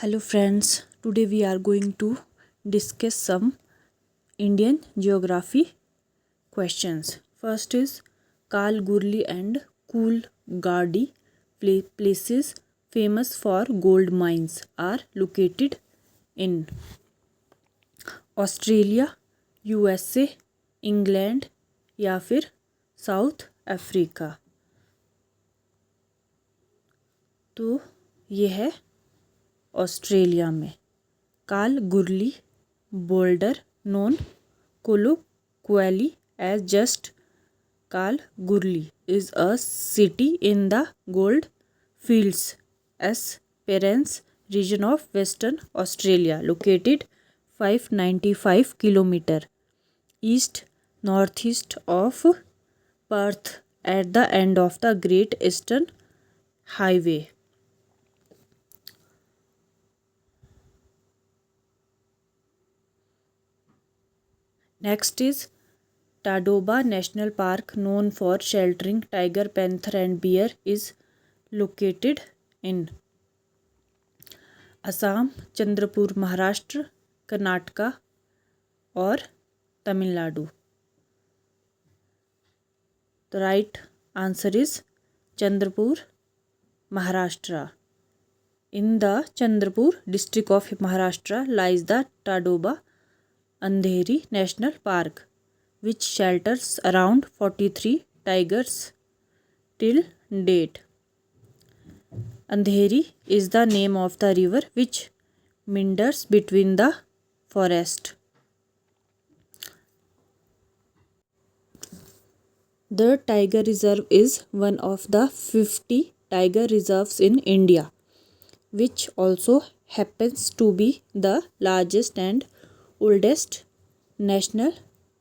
Hello friends, today we are going to discuss some Indian geography questions. First is Kalgurli and Coolgardie places famous for gold mines are located in Australia, USA, England या फिर South Africa. तो ये है Australia में। Kalgoorlie Boulder known colloquially as just Kalgoorlie is a city in the gold fields Esperance region of Western Australia, located 595 km east northeast of Perth at the end of the Great Eastern Highway. Next is Tadoba National Park, known for sheltering tiger, panther and bear, is located in Assam, Chandrapur Maharashtra, Karnataka और Tamil Nadu. The right answer is Chandrapur, Maharashtra. In the Chandrapur district of Maharashtra lies the Tadoba Andheri National Park, which shelters around 43 tigers till date. Andheri is the name of the river which meanders between the forest. The Tiger Reserve is one of the 50 tiger reserves in India, which also happens to be the largest and oldest national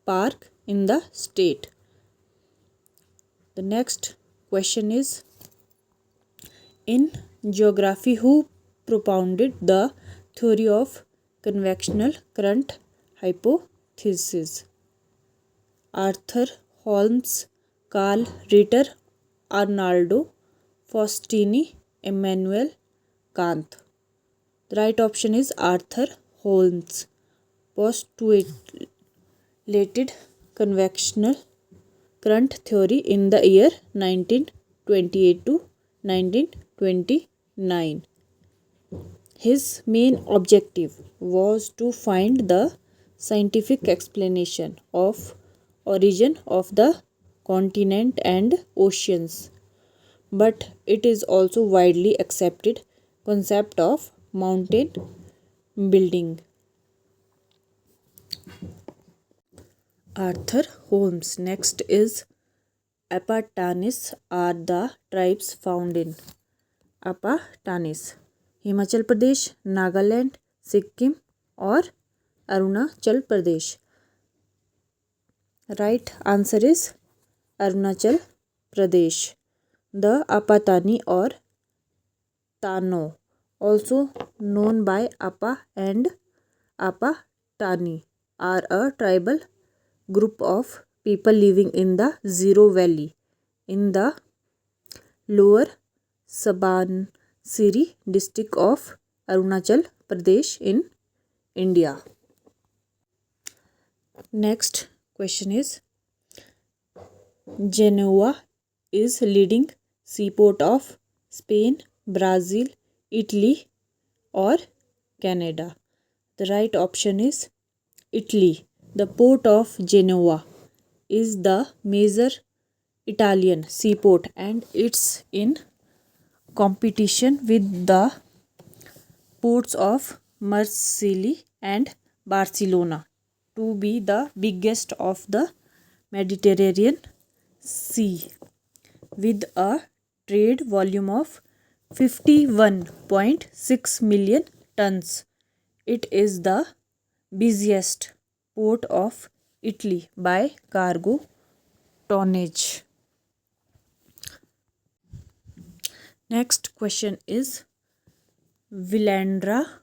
park in the state. The next question is, in geography, who propounded the theory of convectional current hypothesis? Arthur Holmes, Carl Ritter, Arnaldo Faustini, Immanuel Kant. The right option is Arthur Holmes postulated convectional current theory in the year 1928 to 1929. His main objective was to find the scientific explanation of origin of the continent and oceans, but it is also widely accepted concept of mountain building. Arthur Holmes. Next is Apatanis are the tribes found in Apatanis, Himachal Pradesh, Nagaland, Sikkim और Arunachal Pradesh. Right answer is Arunachal Pradesh. The Apatani or Tano, also known by Apa and Apatani, are a tribal group of people living in the Zero Valley in the lower Subansiri district of Arunachal Pradesh in India. Next question is, Genoa is leading seaport of Spain, Brazil, Italy or Canada? The right option is Italy. The port of Genoa is the major Italian seaport and it's in competition with the ports of Marseille and Barcelona to be the biggest of the Mediterranean Sea, with a trade volume of 51.6 million tons. It is the busiest port of Italy by cargo tonnage. Next question is, Villandra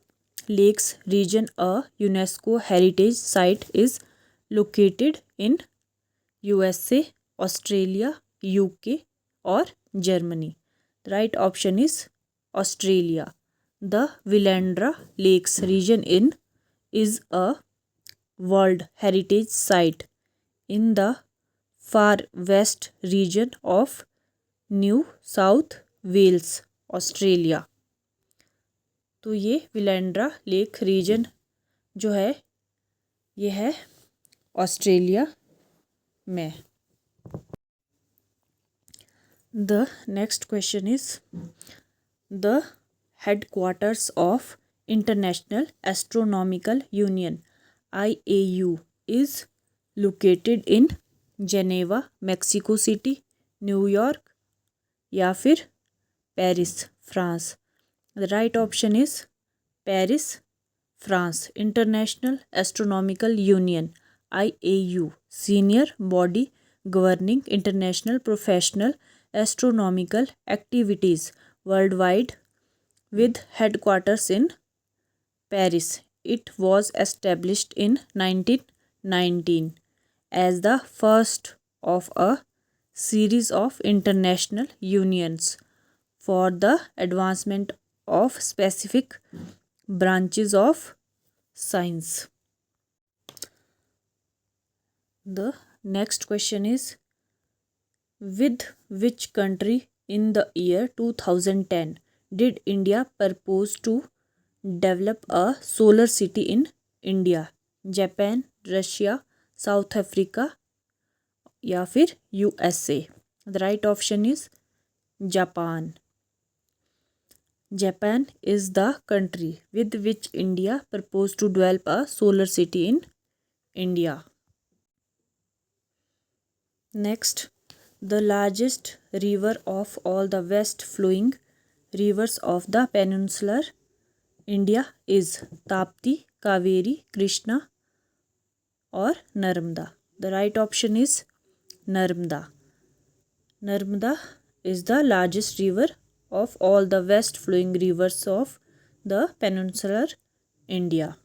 Lakes region, a UNESCO heritage site, is located in USA, Australia, UK or Germany? The right option is Australia. The Villandra Lakes region is a World Heritage Site in the far west region of New South Wales Australia. तो ये विलेंड्रा lake reason जो है ये है Australia में। The next question is the headquarters of international astronomical union IAU is located in Geneva, Mexico city, New York या फिर Paris, France. The right option is Paris, France. International astronomical union IAU senior body governing international professional astronomical activities world wide with headquarters in Paris. It was established in 1919 as the first of a series of international unions for the advancement of specific branches of science. The next question is, with which country in the year 2010 did India propose to develop a solar city in India? Japan, Russia, south Africa या फिर USA? The right option is Japan. Japan is the country with which India proposed to develop a solar city in India. Next, the largest river of all the west flowing rivers of the peninsular India is Tapti, Kaveri, Krishna or Narmada. The right option is Narmada. Narmada is the largest river of all the west flowing rivers of the peninsular India.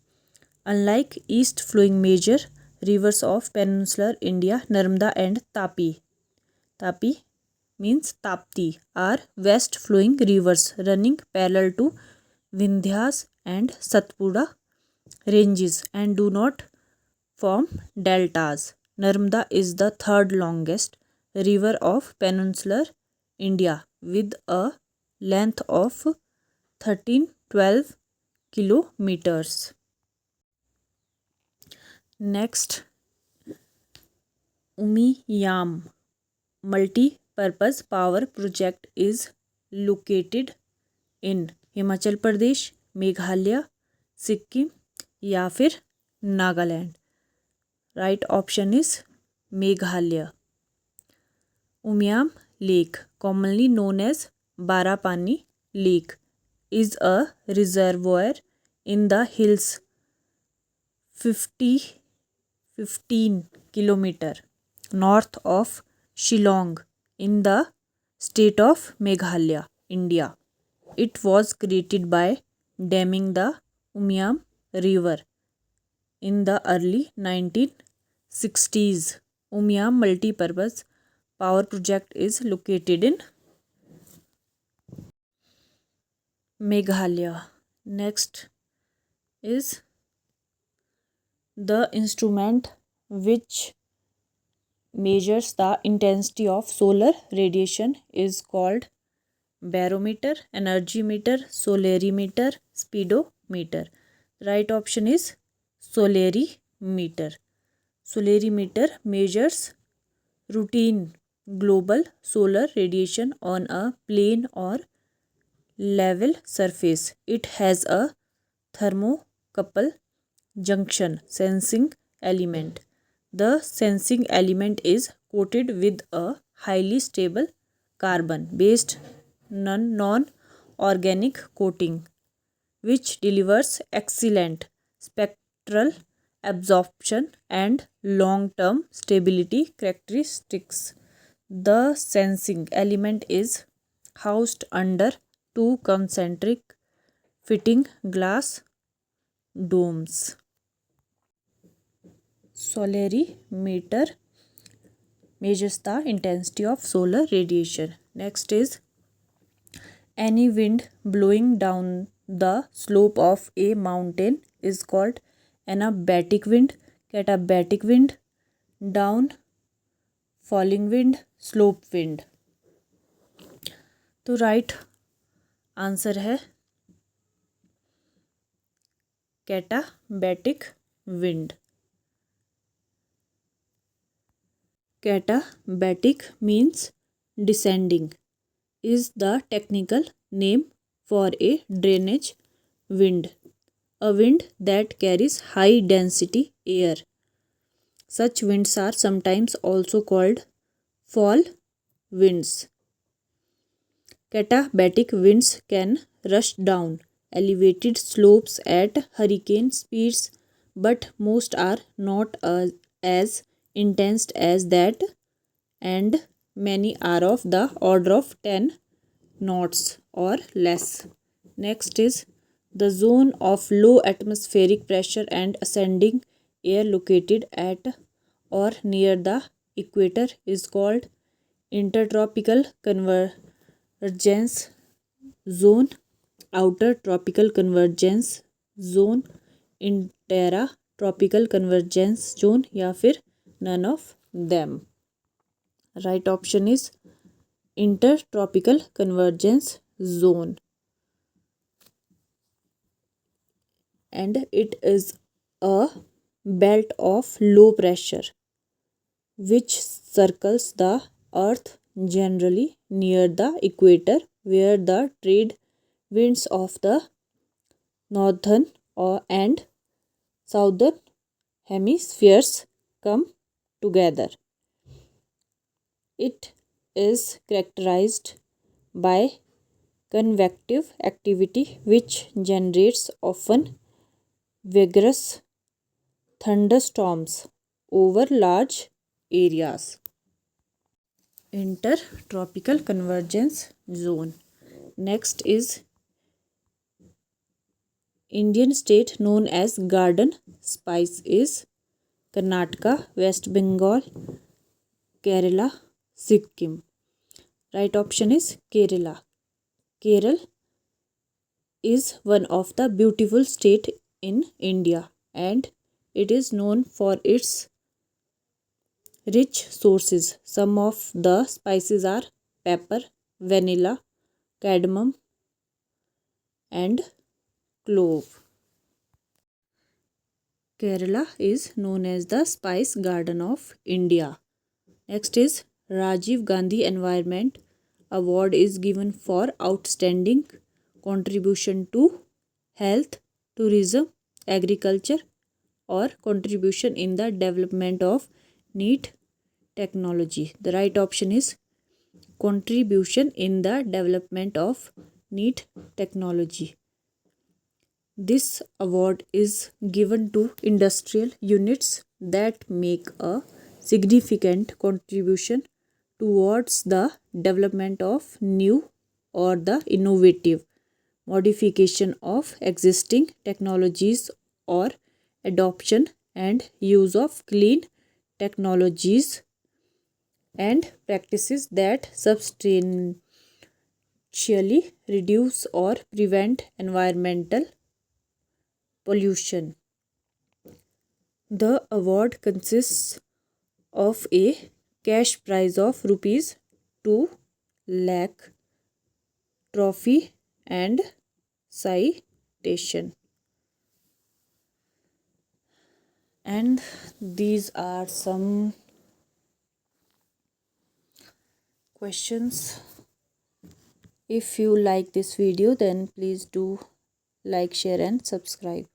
Unlike east flowing major rivers of peninsular India, Narmada and Tapi means Tapti are west flowing rivers running parallel to Vindhyas and Satpura ranges and do not form deltas. Narmada is the third longest river of peninsular India with a length of 1312 kilometers. Next, Umiyam multi-purpose power project is located in Himachal Pradesh, Meghalaya, Sikkim या फिर Nagaland. Right option is Meghalaya. Umiam lake, commonly known as Barapani Lake, is a reservoir in the hills 15 kilometer north of Shillong in the state of Meghalaya, India. It was created by damming the Umiam River in the early 1960s. Umiam multi-purpose power project is located in Meghalaya. Next is the instrument which measures the intensity of solar radiation is called barometer, energy meter, solarimeter, speedometer. Right option is solarimeter. Solarimeter measures routine global solar radiation on a plane or level surface. It has a thermocouple junction sensing element. The sensing element is coated with a highly stable carbon based non-organic coating which delivers excellent spectral absorption and long-term stability characteristics. The sensing element is housed under two concentric fitting glass domes. Solarimeter measures the intensity of solar radiation. Next is any wind blowing down the slope of a mountain is called anabatic wind, catabatic wind, down falling wind, slope wind. तो right answer है कैटाबैटिक wind. Catabatic means descending, is the technical name for a drainage wind, a wind that carries high density air. Such winds are sometimes also called fall winds. Catabatic winds can rush down elevated slopes at hurricane speeds, but most are not as intense as that, and many are of the order of 10 knots or less. Next is the zone of low atmospheric pressure and ascending air located at or near the equator is called intertropical convergence zone, outer tropical convergence zone, intertropical convergence zone, या फिर none of them. Right option is intertropical convergence zone, and it is a belt of low pressure which circles the earth, generally near the equator, where the trade winds of the northern and southern hemispheres come together. It is characterized by convective activity which generates often vigorous thunderstorms over large areas. Intertropical convergence zone. Next is Indian state known as garden spice is Karnataka, West Bengal, Kerala, Sikkim. Right option is Kerala. Kerala is one of the beautiful state in India, and it is known for its rich sources. Some of the spices are pepper, vanilla, cardamom, and clove. Kerala is known as the spice garden of India. Next is Rajiv Gandhi Environment Award is given for outstanding contribution to health, tourism, agriculture, or contribution in the development of neat technology. The right option is contribution in the development of neat technology. This award is given to industrial units that make a significant contribution towards the development of new or the innovative modification of existing technologies or adoption and use of clean technologies and practices that substantially reduce or prevent environmental pollution. The award consists of a cash prize of rupees 2 lakh, trophy, and citation. And these are some questions. If you like this video, then please do like, share, and subscribe.